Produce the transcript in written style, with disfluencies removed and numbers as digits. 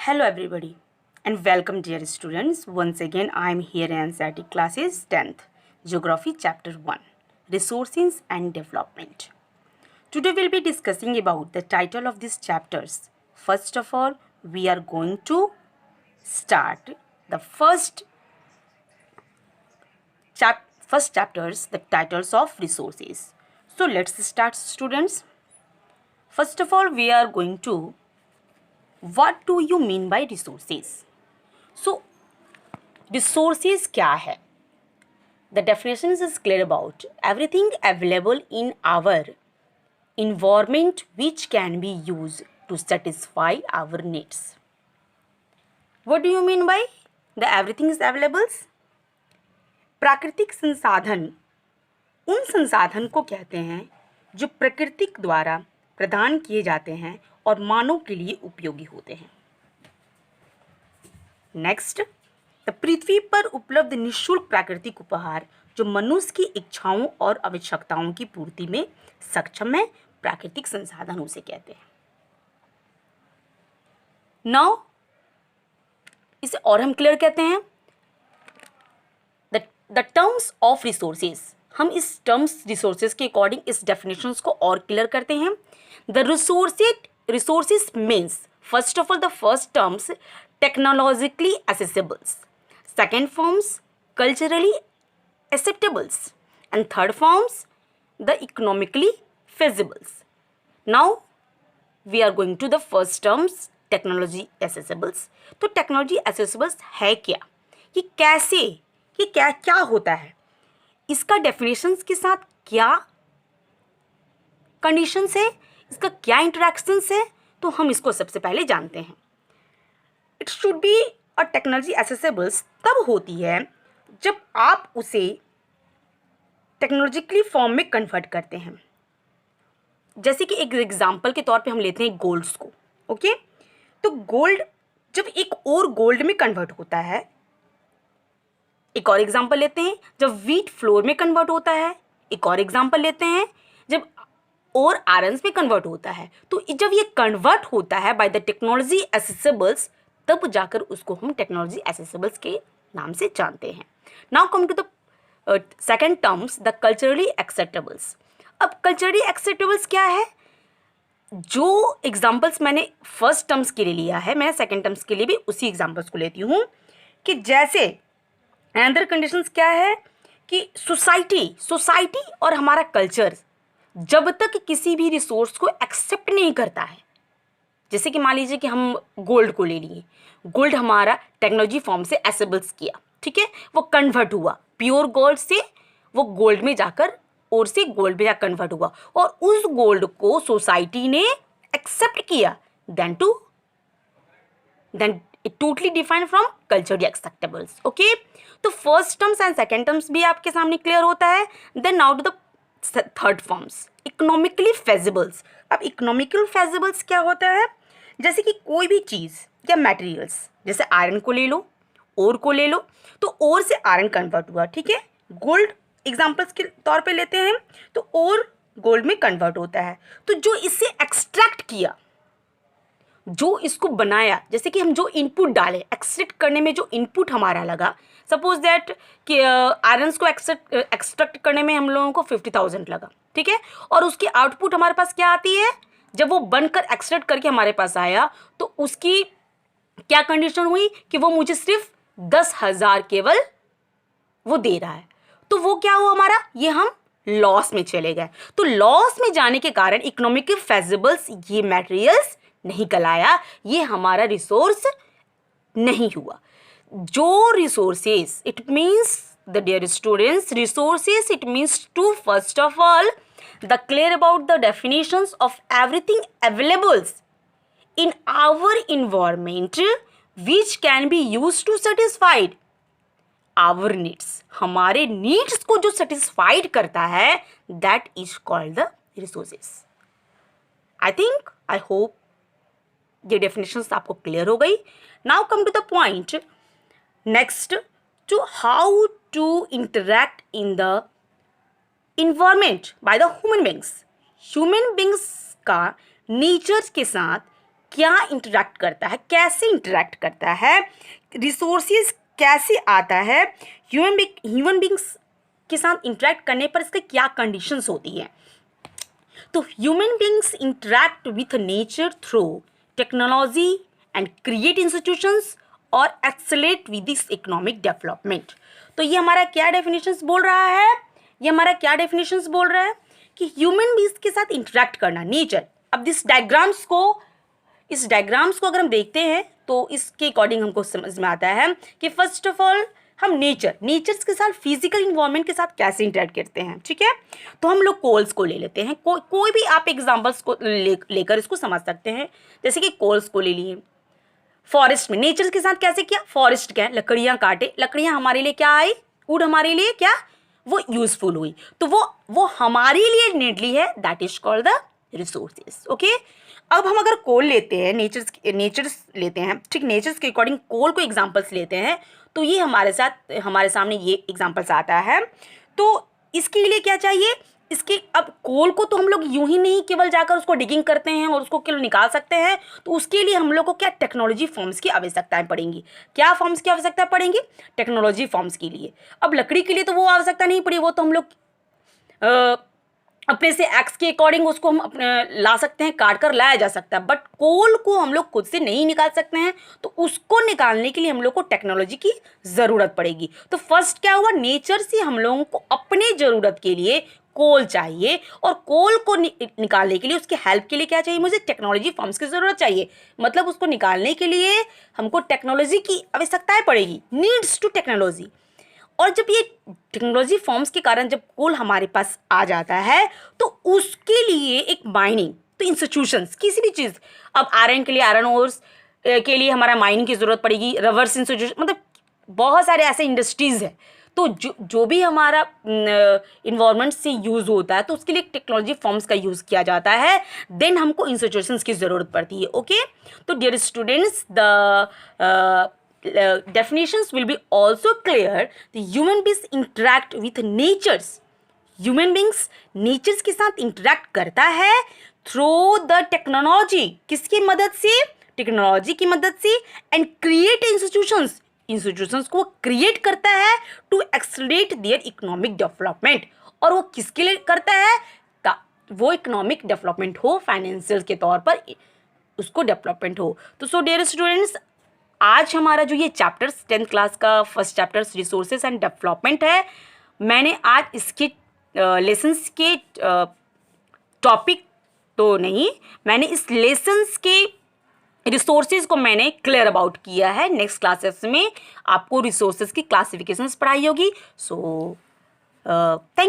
Hello everybody and welcome dear students. Once again I am here in NCERT classes 10th Geography chapter 1 Resources and Development. Today we'll be discussing about the title of these chapters. First of all, we are going to start the first chapters, the titles of resources. So let's start students. First of all, we are going to what do you mean by resources? So resources क्या है? The definition is clear about everything available in our environment which can be used to satisfy our needs. What do you mean by the everything is available? प्राकृतिक संसाधन उन संसाधन को कहते हैं जो प्रकृति द्वारा प्रदान किए जाते हैं और मानव के लिए उपयोगी होते हैं. नेक्स्ट, द पृथ्वी पर उपलब्ध निःशुल्क प्राकृतिक उपहार जो मनुष्य की इच्छाओं और आवश्यकताओं की पूर्ति में सक्षम है, प्राकृतिक संसाधन उसे कहते हैं. नाउ इसे और हम क्लियर कहते हैं द टर्म्स ऑफ रिसोर्सेज. हम इस टर्म्स रिसोर्सेज के अकॉर्डिंग इस डेफिनेशंस को और क्लियर करते हैं. The resources means first of all the first terms technologically accessibles, second forms culturally acceptables, and third forms the economically feasibles. Now we are going to the first terms technology accessibles. तो technology accessibles है क्या, ये कैसे, ये क्या क्या होता है, इसका डेफिनेशंस के साथ क्या कंडीशंस है, इसका क्या इंटरेक्शंस है, तो हम इसको सबसे पहले जानते हैं. It should be a technology accessibles तब होती है जब आप उसे टेक्नोलॉजिकली फॉर्म में कन्वर्ट करते हैं. जैसे कि एक एग्जांपल के तौर पे हम लेते हैं गोल्ड्स को. ओके, तो गोल्ड जब एक और गोल्ड में कन्वर्ट होता है, एक और एग्जांपल लेते हैं जब व्हीट फ्लोर में कन्वर्ट होता है, एक और एग्जांपल लेते हैं जब और आयरन्स में कन्वर्ट होता है. तो जब ये कन्वर्ट होता है बाय द टेक्नोलॉजी एसेसिबल्स, तब जाकर उसको हम टेक्नोलॉजी एसेसिबल्स के नाम से जानते हैं. Now come to the second terms the culturally acceptables. अब कल्चरली एक्सेप्टेबल्स क्या है? जो एग्जाम्पल्स मैंने फर्स्ट टर्म्स के लिए लिया है, मैं सेकेंड टर्म्स के लिए भी उसी एग्जाम्पल्स को लेती हूँ. कि जैसे अनदर कंडीशंस क्या है कि सोसाइटी और हमारा कल्चर जब तक किसी भी रिसोर्स को एक्सेप्ट नहीं करता है, जैसे कि मान लीजिए कि हम गोल्ड को ले लिए, गोल्ड हमारा टेक्नोलॉजी फॉर्म से एसेबल्स किया, ठीक है, वो कन्वर्ट हुआ प्योर गोल्ड से, वो गोल्ड में जाकर और से गोल्ड में जाकर कन्वर्ट हुआ और उस गोल्ड को सोसाइटी ने एक्सेप्ट किया, then it totally define from culturally acceptables. Okay, तो first terms and second terms भी आपके सामने क्लियर होता है. Then now to the third forms economically feasibles. अब इकोनॉमिकल फेजिबल्स क्या होता है? जैसे कि कोई भी चीज़ या मटेरियल्स, जैसे आयरन को ले लो, ओर को ले लो, तो ओर से आयरन कन्वर्ट हुआ, ठीक है, गोल्ड एग्जांपल्स के तौर पे लेते हैं, तो ओर गोल्ड में कन्वर्ट होता है. तो जो इससे एक्सट्रैक्ट किया, जो इसको बनाया, जैसे कि हम जो इनपुट डाले, एक्सट्रैक्ट करने में जो इनपुट हमारा लगा, सपोज दैट कि आयरन्स को एक्सट्रैक्ट करने में हम लोगों को 50,000 लगा, ठीक है, और उसकी आउटपुट हमारे पास क्या आती है, जब वो बनकर एक्सट्रैक्ट करके हमारे पास आया तो उसकी क्या कंडीशन हुई कि वो मुझे सिर्फ 10,000 केवल वो दे रहा है. तो वो क्या हुआ हमारा, ये हम लॉस में चले गए. तो लॉस में जाने के कारण इकोनॉमिकल फेजिबल्स ये मटेरियल्स नहीं कलाया, ये हमारा रिसोर्स नहीं हुआ. जो resources, it means the dear students, resources it means to first of all the clear about the definitions of everything availables in our environment which can be use to satisfied our needs. हमारे needs को जो satisfied करता है, that is called the resources. I hope ये definitions आपको clear हो गई. Now come to the point next, to how to interact in the environment by the human beings. Human beings का नेचर के साथ क्या इंटरेक्ट करता है, कैसे इंटरेक्ट करता है, रिसोर्सेज कैसे आता है, ह्यूमन बींग्स के साथ इंटरेक्ट करने पर इसके क्या कंडीशंस होती है। तो human beings interact with nature through technology and create institutions और accelerate with this economic development. तो ये हमारा क्या डेफिनेशंस बोल रहा है, ये हमारा क्या डेफिनेशंस बोल रहा है कि ह्यूमन बींग्स के साथ इंटरेक्ट करना, नेचर। अब इस डायग्राम्स को अगर हम देखते हैं तो इसके अकॉर्डिंग हमको समझ में आता है कि फर्स्ट ऑफ ऑल हम नेचर्स के साथ फिजिकल इन्वायरमेंट के साथ कैसे इंटरेक्ट करते हैं, ठीक है। तो हम लोग कोल्स को ले लेते हैं, कोई भी आप एग्जांपल्स को लेकर इसको समझ सकते हैं। जैसे कि कोल्स को ले लिए, फॉरेस्ट में नेचर के साथ कैसे किया, फॉरेस्ट क्या है, लकड़ियां काटे, लकड़ियां हमारे लिए क्या आई, वुड हमारे लिए क्या, वो यूजफुल हुई, तो वो हमारे लिए नीडली है, that is called the resources. Okay, अब हम अगर कोल लेते हैं, नेचर्स लेते हैं, ठीक, नेचर्स के अकॉर्डिंग कोल को एग्जांपल्स लेते हैं, तो ये हमारे सामने ये एग्जांपल्स आता है। तो इसके लिए क्या चाहिए, इसके अब कोल को तो हम लोग यूं ही नहीं केवल जाकर उसको डिगिंग करते हैं और उसको केवल निकाल सकते हैं, तो उसके लिए हम लोग को क्या टेक्नोलॉजी फॉर्म्स की आवश्यकताएं पड़ेंगी। क्या फॉर्म्स की आवश्यकता पड़ेंगी, टेक्नोलॉजी फॉर्म्स के लिए। अब लकड़ी के लिए तो वो आवश्यकता नहीं पड़ी, वो तो हम लोग अपने से एक्स के अकॉर्डिंग उसको हम अपने ला सकते हैं, काट कर लाया जा सकता है, बट कोल को हम लोग खुद से नहीं निकाल सकते हैं, तो उसको निकालने के लिए हम लोग को टेक्नोलॉजी की ज़रूरत पड़ेगी। तो फर्स्ट क्या हुआ, नेचर से हम लोगों को अपने ज़रूरत के लिए कोल चाहिए, और कोल को निकालने के लिए, उसके हेल्प के लिए क्या चाहिए, मुझे टेक्नोलॉजी फॉर्म्स की ज़रूरत चाहिए। मतलब उसको निकालने के लिए हमको टेक्नोलॉजी की आवश्यकताएं पड़ेगी, नीड्स टू टेक्नोलॉजी। और जब ये टेक्नोलॉजी फॉर्म्स के कारण जब कोल हमारे पास आ जाता है, तो उसके लिए एक माइनिंग, तो इंस्टीट्यूशंस, किसी भी चीज़, अब आयरन के लिए आयरन ओर्स के लिए हमारा माइनिंग की ज़रूरत पड़ेगी, रिवर्स इंस्टीट्यूशन, मतलब बहुत सारे ऐसे इंडस्ट्रीज़ है। तो जो भी हमारा इन्वायरमेंट से यूज़ होता है, तो उसके लिए टेक्नोलॉजी फॉर्म्स का यूज़ किया जाता है, देन हमको इंस्टीट्यूशंस की ज़रूरत पड़ती है। ओके, तो dear students, the definitions will be also clear. The human beings interact with natures. Human beings natures के साथ interact करता है through the technology. किसकी मदद से, टेक्नोलॉजी की मदद से, and create institutions को create करता है to accelerate their economic development. और वो किसके लिए करता है, वो इकोनॉमिक डेवलपमेंट हो, फाइनेंशियल के तौर पर उसको डेवलपमेंट हो। तो सो डियर स्टूडेंट्स, आज हमारा जो ये चैप्टर्स 10th क्लास का first chapters resources and development है, मैंने आज इसके लेसन्स के टॉपिक तो नहीं, मैंने इस लेसन्स के रिसोर्सेज को मैंने क्लियर अबाउट किया है। नेक्स्ट क्लासेस में आपको रिसोर्सेज की क्लासिफिकेशंस पढ़ाई होगी। So thank